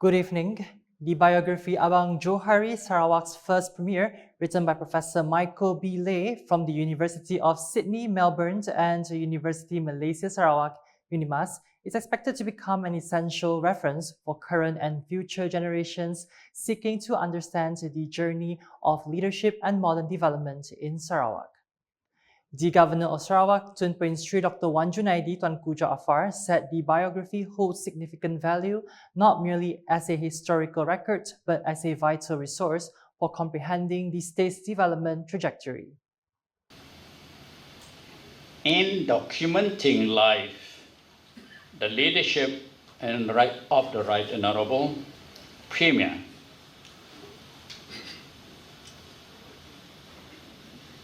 Good evening. The biography Abang Johari, Sarawak's first premier, written by Professor Michael B. Lay from the University of Sydney, Melbourne and University Malaysia Sarawak, UNIMAS, is expected to become an essential reference for current and future generations seeking to understand the journey of leadership and modern development in Sarawak. The Governor of Sarawak, Tun Prince Sri Dr. Wan Junaidi Tuanku Jaafar, said the biography holds significant value not merely as a historical record but as a vital resource for comprehending the state's development trajectory. In documenting life, the leadership and right of the Right Honourable Premier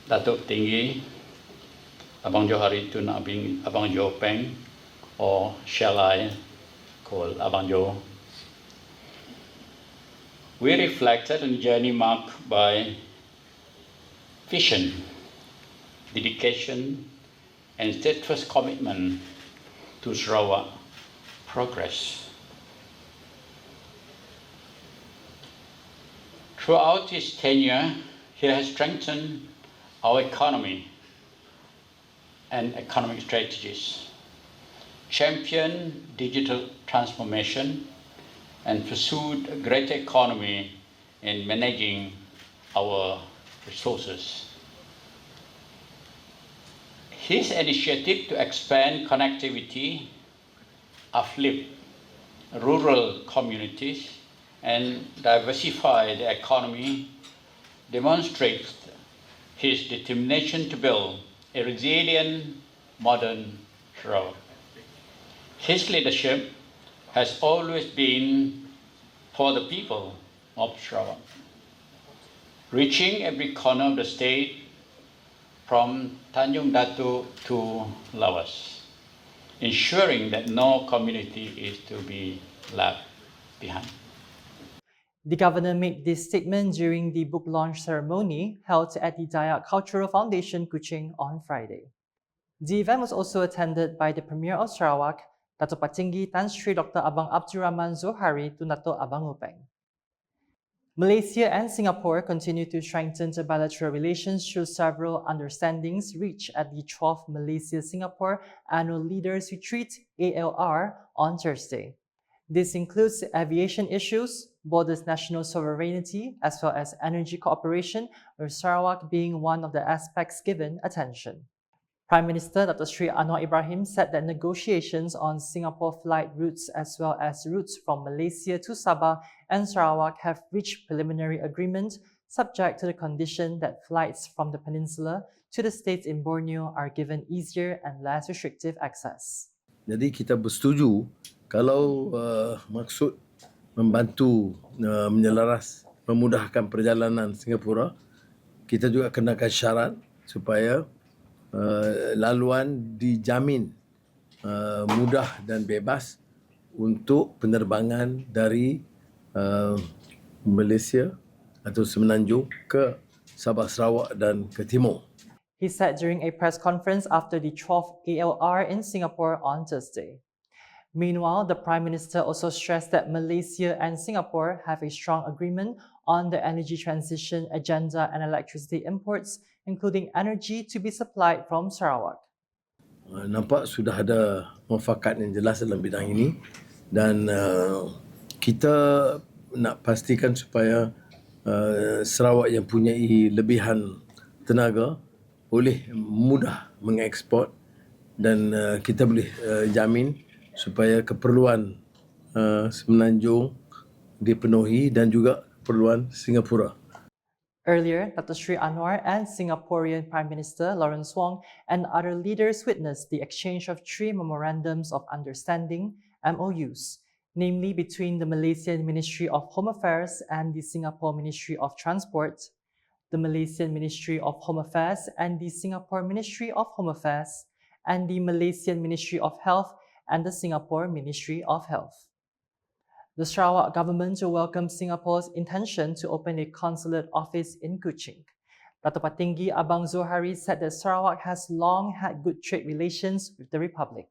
Datuk Tinggi Abang Johari Tun Abang Jo Peng, or shall I call Abang Jo? We reflected on a journey marked by vision, dedication, and steadfast commitment to Sarawak progress. Throughout his tenure, he has strengthened our economy and economic strategies, championed digital transformation, and pursued a greater economy in managing our resources. His initiative to expand connectivity, uplift rural communities, and diversify the economy demonstrates his determination to build a resilient, modern Sarawak. His leadership has always been for the people of Sarawak, reaching every corner of the state from Tanjung Datu to Lawas, ensuring that no community is to be left behind. The Governor made this statement during the book launch ceremony held at the Dayak Cultural Foundation, Kuching, on Friday. The event was also attended by the Premier of Sarawak, Dato' Patinggi Tan Sri Dr. Abang Abdurrahman Johari to Dato' Abang Upeng. Malaysia and Singapore continue to strengthen the bilateral relations through several understandings reached at the 12th Malaysia-Singapore Annual Leaders Retreat ALR on Thursday. This includes aviation issues, borders national sovereignty, as well as energy cooperation, with Sarawak being one of the aspects given attention. Prime Minister Dr. Sri Anwar Ibrahim said that negotiations on Singapore flight routes as well as routes from Malaysia to Sabah and Sarawak have reached preliminary agreement subject to the condition that flights from the peninsula to the states in Borneo are given easier and less restrictive access. Jadi kita bersetuju kalau maksud membantu menyelaras, memudahkan perjalanan Singapura, kita juga kenakan syarat supaya laluan dijamin mudah dan bebas untuk penerbangan dari Malaysia atau Semenanjung ke Sabah Sarawak dan ke timur. He said during a press conference after the 12th ALR in Singapore on Thursday. Meanwhile, the Prime Minister also stressed that Malaysia and Singapore have a strong agreement on the energy transition agenda and electricity imports, including energy to be supplied from Sarawak. Nampak sudah ada muafakat yang jelas dalam bidang ini dan kita nak pastikan supaya Sarawak yang punyai lebihan tenaga boleh mudah mengeksport dan kita boleh jamin supaya keperluan Semenanjung dipenuhi dan juga keperluan Singapura. Earlier, Dr. Sri Anwar and Singaporean Prime Minister Lawrence Wong and other leaders witnessed the exchange of 3 memorandums of understanding (MOUs), namely between the Malaysian Ministry of Home Affairs and the Singapore Ministry of Transport, the Malaysian Ministry of Home Affairs and the Singapore Ministry of Home Affairs, and the Malaysian Ministry of Health and the Singapore Ministry of Health. The Sarawak government welcomed Singapore's intention to open a consulate office in Kuching. Dato' Patinggi Abang Johari said that Sarawak has long had good trade relations with the Republic.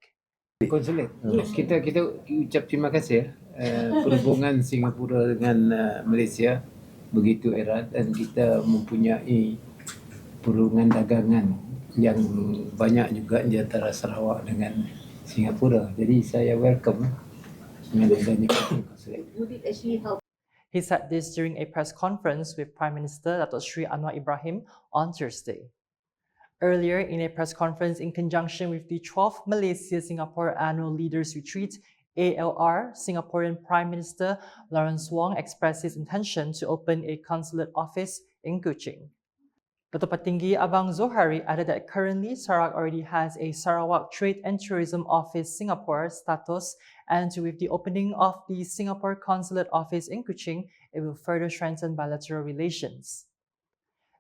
Consulate. Kita ucap terima kasih perhubungan Singapura dengan Malaysia begitu erat dan kita mempunyai perhubungan dagangan yang banyak juga di antara Sarawak dengan Singapura. Jadi saya welcome dengan adanya Consulate. Would it actually help? He said this during a press conference with Prime Minister Datuk Sri Anwar Ibrahim on Thursday. Earlier, in a press conference in conjunction with the 12th Malaysia-Singapore Annual Leaders Retreat, ALR, Singaporean Prime Minister Lawrence Wong expressed his intention to open a consulate office in Kuching. Datuk Petinggi Abang Johari added that currently Sarawak already has a Sarawak Trade and Tourism Office Singapore status, and with the opening of the Singapore Consulate Office in Kuching, it will further strengthen bilateral relations.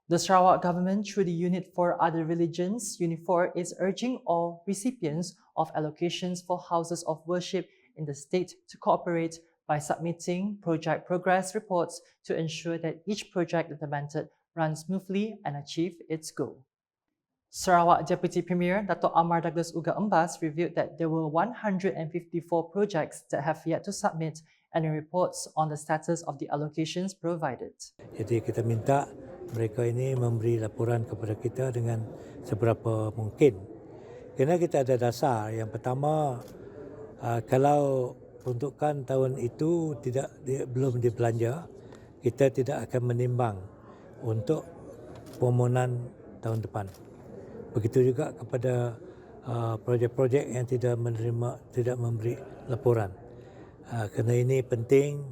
The Sarawak government, through the Unit for Other Religions, UNIFOR, is urging all recipients of allocations for houses of worship in the state to cooperate by submitting project progress reports to ensure that each project implemented runs smoothly and achieve its goal. Sarawak Deputy Premier Dato' Amar Douglas Uga Embas revealed that there were 154 projects that have yet to submit annual reports on the status of the allocations provided. Jadi kita minta mereka ini memberi laporan kepada kita dengan seberapa mungkin. Kerana kita ada dasar. Yang pertama, kalau peruntukan tahun itu belum dibelanja, kita tidak akan menimbang untuk permohonan tahun depan. Begitu juga kepada projek-projek yang tidak memberi laporan. Kerana ini penting,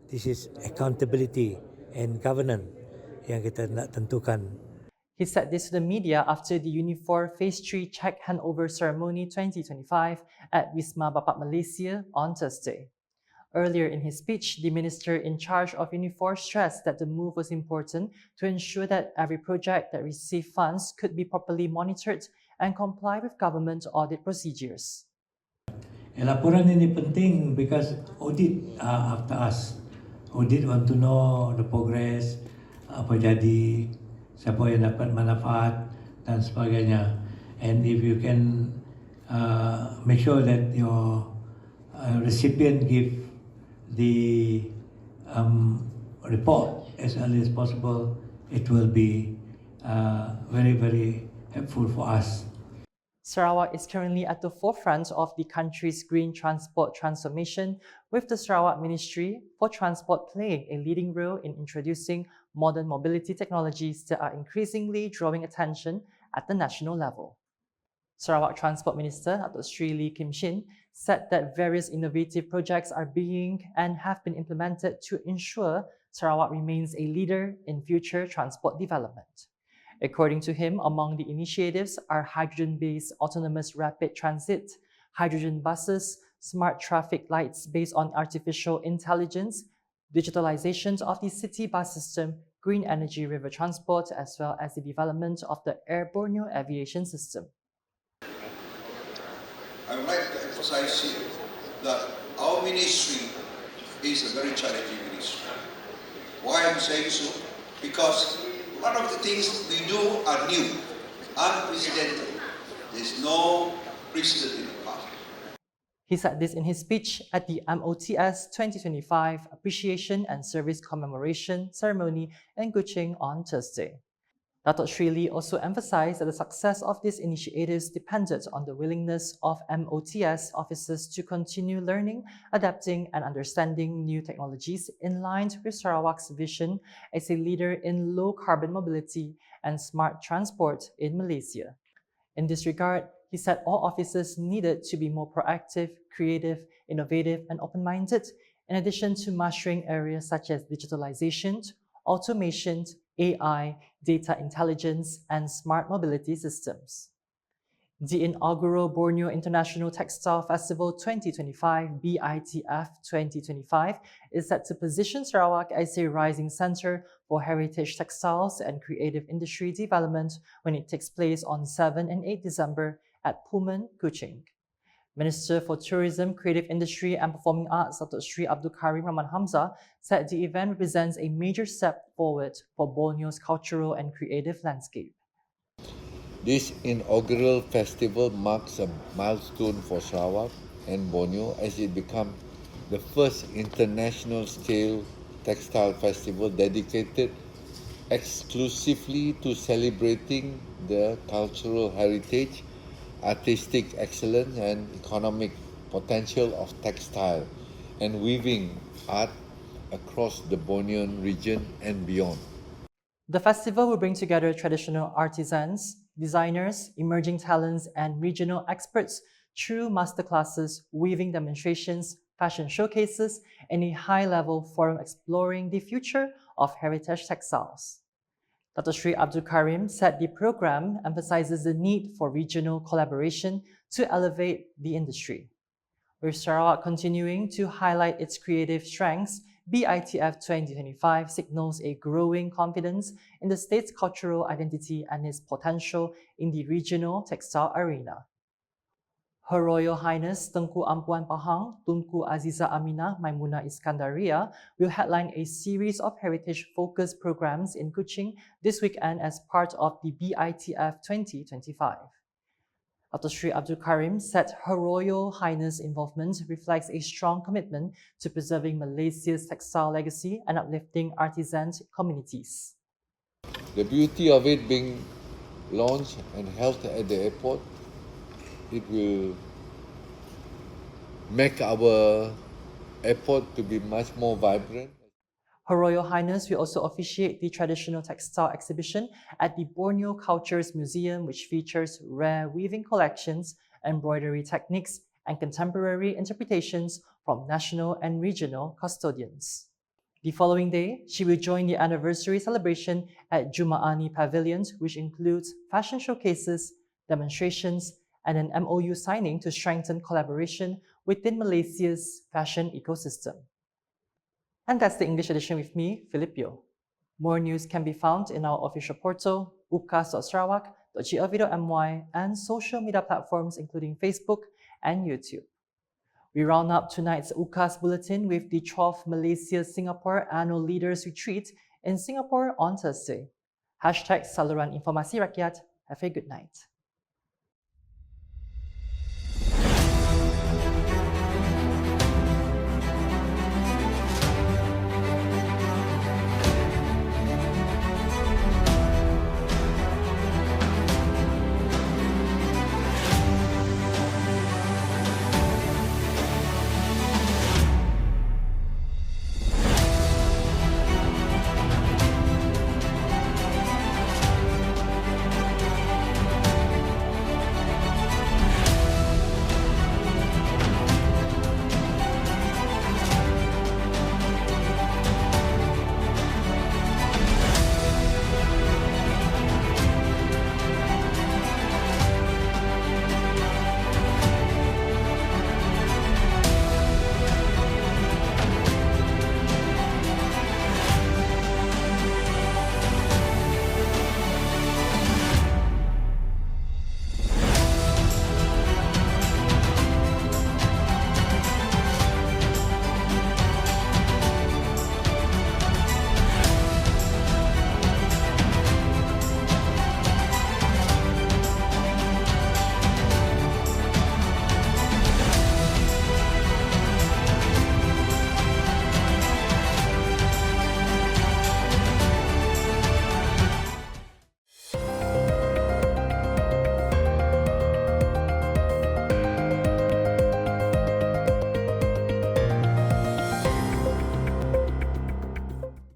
this is accountability and governance yang kita nak tentukan. He said this to the media after the UNIFOR Phase 3 Check Handover Ceremony 2025 at Wisma Bapak Malaysia on Thursday. Earlier in his speech, the minister in charge of UNIFOR stressed that the move was important to ensure that every project that received funds could be properly monitored and comply with government audit procedures. Laporan ini penting because audit after us. Audit want to know the progress, apa jadi, siapa yang dapat manfaat dan sebagainya. And if you can make sure that your recipient give the report as early as possible, it will be very, very helpful for us. Sarawak is currently at the forefront of the country's green transport transformation, with the Sarawak Ministry for Transport playing a leading role in introducing modern mobility technologies that are increasingly drawing attention at the national level. Sarawak Transport Minister Datuk Sri Lee Kim Shin said that various innovative projects are being and have been implemented to ensure Sarawak remains a leader in future transport development. According to him, among the initiatives are hydrogen-based autonomous rapid transit, hydrogen buses, smart traffic lights based on artificial intelligence, digitalizations of the city bus system, green energy river transport, as well as the development of the airborne aviation system. I would like to emphasize here that our ministry is a very challenging ministry. Why I'm saying so? Because a lot of the things we do are new, unprecedented. There's no precedent in the past. He said this in his speech at the MOTS 2025 Appreciation and Service Commemoration Ceremony in Kuching on Thursday. Datuk Sri Lee also emphasized that the success of these initiatives depended on the willingness of MOTS officers to continue learning, adapting, and understanding new technologies in line with Sarawak's vision as a leader in low-carbon mobility and smart transport in Malaysia. In this regard, he said all officers needed to be more proactive, creative, innovative, and open-minded, in addition to mastering areas such as digitalization, automation, AI, data intelligence, and smart mobility systems. The inaugural Borneo International Textile Festival 2025, BiTF 2025, is set to position Sarawak as a rising center for heritage textiles and creative industry development when it takes place on 7 and 8 December at Pullman, Kuching. Minister for Tourism, Creative Industry and Performing Arts Datuk Sri Abdul Karim Rahman Hamzah said the event represents a major step forward for Borneo's cultural and creative landscape. This inaugural festival marks a milestone for Sarawak and Borneo as it becomes the first international scale textile festival dedicated exclusively to celebrating the cultural heritage, artistic excellence and economic potential of textile and weaving art across the Bornean region and beyond. The festival will bring together traditional artisans, designers, emerging talents, and regional experts through masterclasses, weaving demonstrations, fashion showcases, and a high-level forum exploring the future of heritage textiles. Dr. Sri Abdul Karim said the program emphasizes the need for regional collaboration to elevate the industry. With Sarawak continuing to highlight its creative strengths, BiTF 2025 signals a growing confidence in the state's cultural identity and its potential in the regional textile arena. Her Royal Highness Tengku Ampuan Pahang, Tunku Aziza Aminah Maimuna Iskandaria will headline a series of heritage-focused programs in Kuching this weekend as part of the BiTF 2025. Dr. Sri Abdul Karim said Her Royal Highness' involvement reflects a strong commitment to preserving Malaysia's textile legacy and uplifting artisan communities. The beauty of it being launched and held at the airport, it will make our airport to be much more vibrant. Her Royal Highness will also officiate the traditional textile exhibition at the Borneo Cultures Museum, which features rare weaving collections, embroidery techniques, and contemporary interpretations from national and regional custodians. The following day, she will join the anniversary celebration at Jumaani Pavilions, which includes fashion showcases, demonstrations, and an MOU signing to strengthen collaboration within Malaysia's fashion ecosystem. And that's the English edition with me, Phillip Yeoh. More news can be found in our official portal, ukas.sarawak.gov.my, and social media platforms including Facebook and YouTube. We round up tonight's UKAS Bulletin with the 12th Malaysia-Singapore Annual Leaders Retreat in Singapore on Thursday. #Saluran Informasi Rakyat. Have a good night.